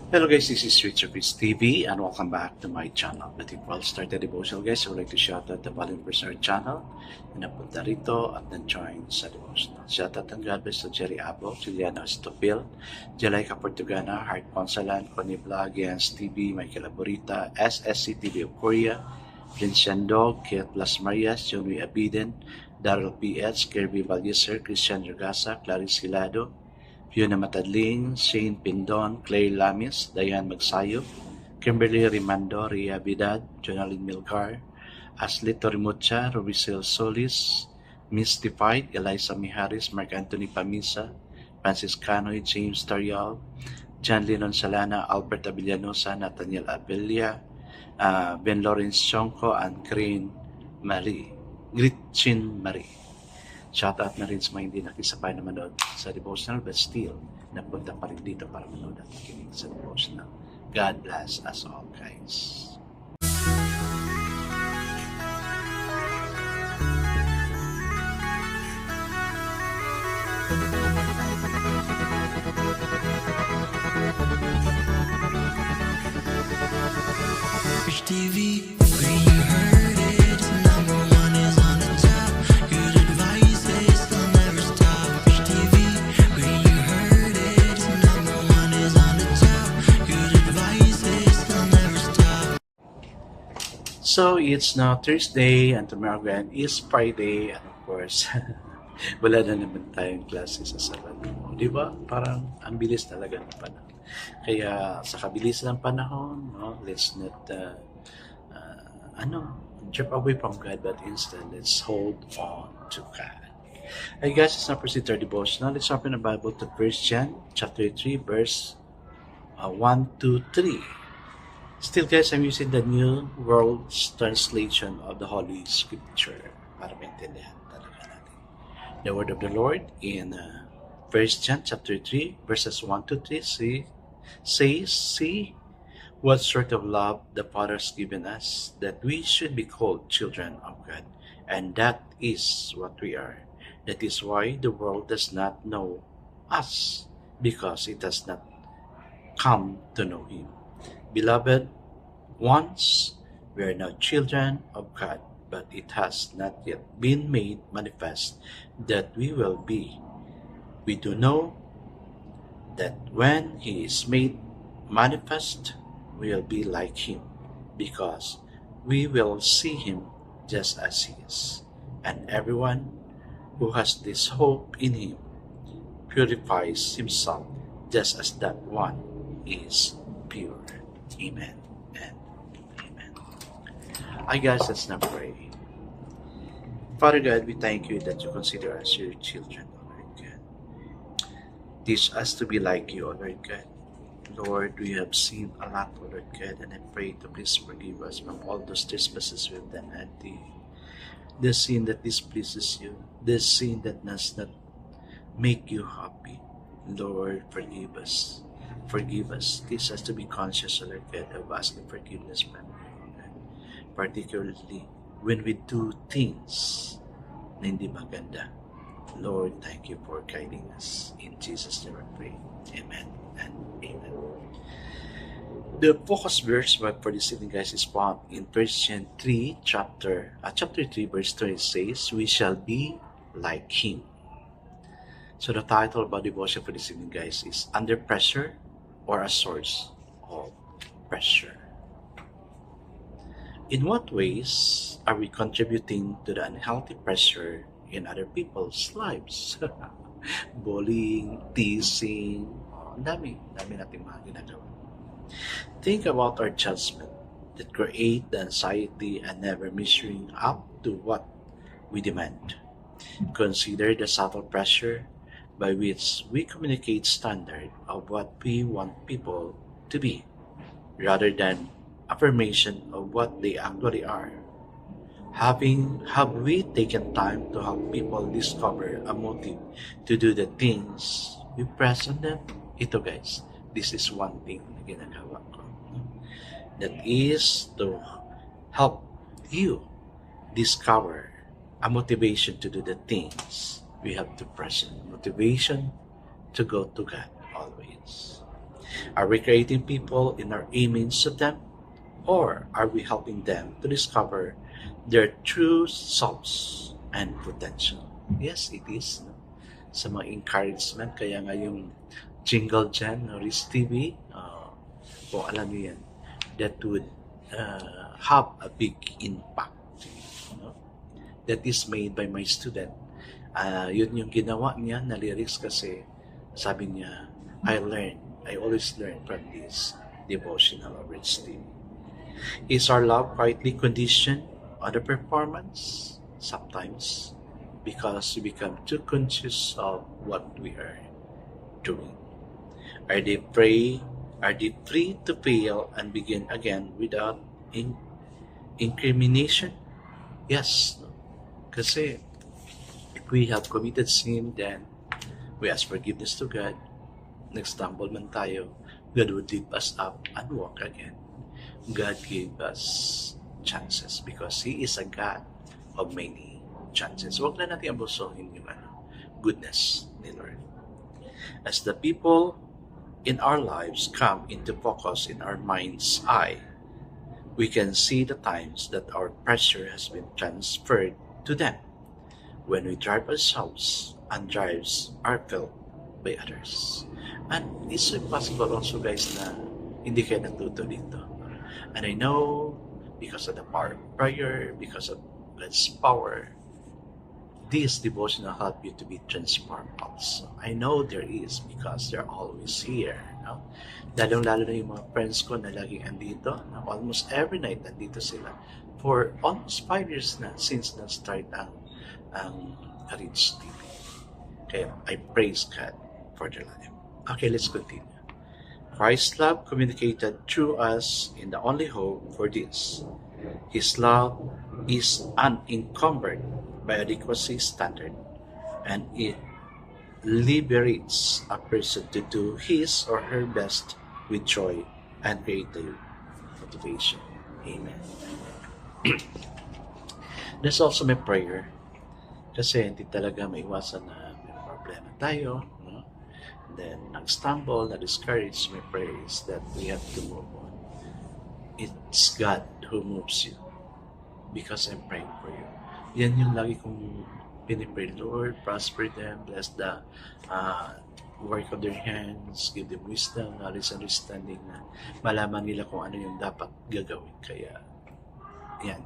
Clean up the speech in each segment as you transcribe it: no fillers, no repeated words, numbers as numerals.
Hello guys, this is Richard Fitz TV and welcome back to my channel. But before I start the devotional guys, I would like to shout out the volunteers on our channel na napunta rito at na-join sa devotional. Shout out and God bless to Jerry Abo, Juliana Estopil, Jalaika Portugana, Heart Ponsalan, Connie Vlog, Jens TV, Michael Aburita, SSC TV of Korea, Vincendo, Kiat Las Marias, Johnny Abiden, Daryl P.S., Kirby Valyeser, Christian Ragasa, Clarice Hilado, Fiona Matadling, Shane Pindon, Claire Lamis, Diane Magsayo, Kimberly Rimando, Ria Vidad, Jonalyn Milgar, Ashley Torimucha, Robicel Solis, Mystified, Eliza Miharis, Mark Anthony Pamisa, Francis Canoy, James Tarial, John Lennon Salana, Albert Avillanosa, Nathaniel Abelia, Ben Lawrence Chonko, and Gretchen Marie. Shoutout na rin sa mga hindi nakisabay na manood sa devotional but still napunta pa rin dito para manood at makinig sa devotional. God bless us all guys. Rich TV, when you heard it, number one is on the top. Good advice is will never stop. Rich TV, when you heard it, number one is on the top. Good advice is will never stop. So it's now Thursday and tomorrow again is Friday and of course wala na naman tayong klase sa Sabado. Di ba? Parang ang bilis talaga ng panahon. Kaya sa kabilis ng panahon, no, let's not drift away from God, but instead let's hold on to God. Hey guys, let's now proceed to our devotional. Let's open the Bible to 1 John chapter 3 verse 1 to 3. Still guys, I'm using the New World Translation of the Holy Scripture para maintindihan talaga natin the word of the Lord in 1 John chapter 3 verses 1 to 3 says, "See what sort of love the Father has given us, that we should be called children of God, and that is what we are. That is why the world does not know us, because it has not come to know Him. Beloved ones, we are now children of God, but it has not yet been made manifest that we will be. We do know that when He is made manifest, we will be like Him, because we will see Him just as He is. And everyone who has this hope in Him purifies himself just as that one is pure." Amen and amen. Hi guys, let's now pray. Father God, we thank You that You consider us Your children, O Lord God. Teach us to be like You, O Lord God. Lord, we have sinned a lot, O Lord God, and I pray to please forgive us from all those trespasses we have done unto You. The sin that displeases You, the sin that does not make You happy. Lord, forgive us. Forgive us. Teach us to be conscious, O Lord God, of asking forgiveness from You, O Lord. Particularly when we do things na hindi maganda. Lord, thank You for guiding us. In Jesus' name I pray. Amen and amen. The focus verse for this evening, guys, is found in 1 John 3, chapter 3, verse 20 says, "We shall be like Him." So the title of our devotion for this evening, guys, is "Under Pressure or a Source of Pressure." In what ways are we contributing to the unhealthy pressure in other people's lives? Bullying, teasing, ang dami nating mga ginagawa. Think about our judgment that create the anxiety and never measuring up to what we demand. Consider the subtle pressure by which we communicate standard of what we want people to be, rather than affirmation of what they actually are. Have we taken time to help people discover a motive to do the things we press on them? Ito guys, this is one thing na ginagawa ko. That is to help you discover a motivation to do the things we have to present. Motivation to go to God always. Are we creating people in our image of them? Or are we helping them to discover their true selves and potential? Yes, it is. No? Sa mga encouragement, kaya nga yung jingle dyan, no, Riz TV, kung alam niyo yan, that would have a big impact. No? That is made by my student. Yun yung ginawa niya na lyrics kasi sabi niya, I always learn from this devotional of Riz TV. Is our love quietly conditioned on the performance? Sometimes, because we become too conscious of what we are doing. Are they free to fail and begin again without incrimination? Yes. Kasi if we have committed sin, then we ask forgiveness to God. Nag-stumble man tayo, God would lift us up and walk again. God gave us chances because He is a God of many chances. Huwag na natin abusuhin yung goodness ni Lord. As the people in our lives come into focus in our mind's eye, we can see the times that our pressure has been transferred to them when we drive ourselves and drives are felt by others. And it's impossible also, guys, na hindi kayo natuto dito. And I know because of the power of prayer, because of God's power, this devotion will help you to be transformed also. I know there is because they're always here. No? Lalo na yung mga friends ko na laging andito. No? Almost every night andito sila. For almost 5 years na since na-start ang Riz TV. Kaya I praise God for their life. Okay, let's continue. Christ's love communicated through us in the only hope for this. His love is unencumbered by adequacy standard, and it liberates a person to do his or her best with joy and creative motivation. Amen. That's also my prayer. Kasi hindi talaga maiwasan na may problema tayo. No? Then, nag-stumble, na-discourage, my prayer is that we have to move on. It's God who moves you because I'm praying for you. Yan yung lagi kong pinipray, Lord, prosper them, bless the work of their hands, give them wisdom, knowledge, understanding na malaman nila kung ano yung dapat gagawin. Kaya, yan,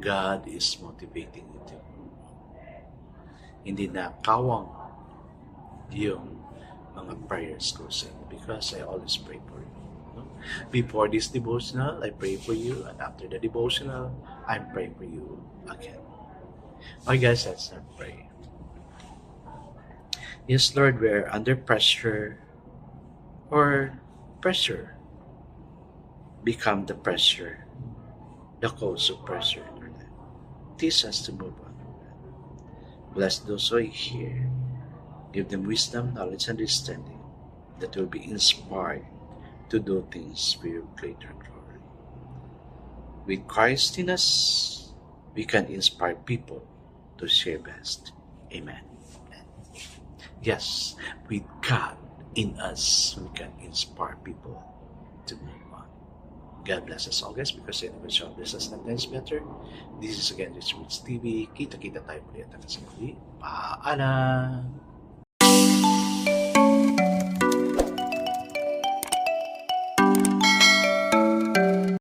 God is motivating you to move on. Hindi na kawang yung mga prayers ko sa inyo because I always pray for you. No? Before this devotional, I pray for you, and after the devotional, I'm praying for you again. Okay, guys, let's not pray. Yes, Lord, we're under pressure, or pressure become the pressure, the cause of pressure. Lord. Teach us to move on. Bless those who are here. Give them wisdom, knowledge, and understanding that will be inspired to do things for your greater glory. With Christ in us, we can inspire people to share best. Amen. Yes, with God in us, we can inspire people to move on. God bless us all, guys, because anyway, shall bless us 9 times better. This is again Riz TV. Kita-kita tayo ulit. Paalam!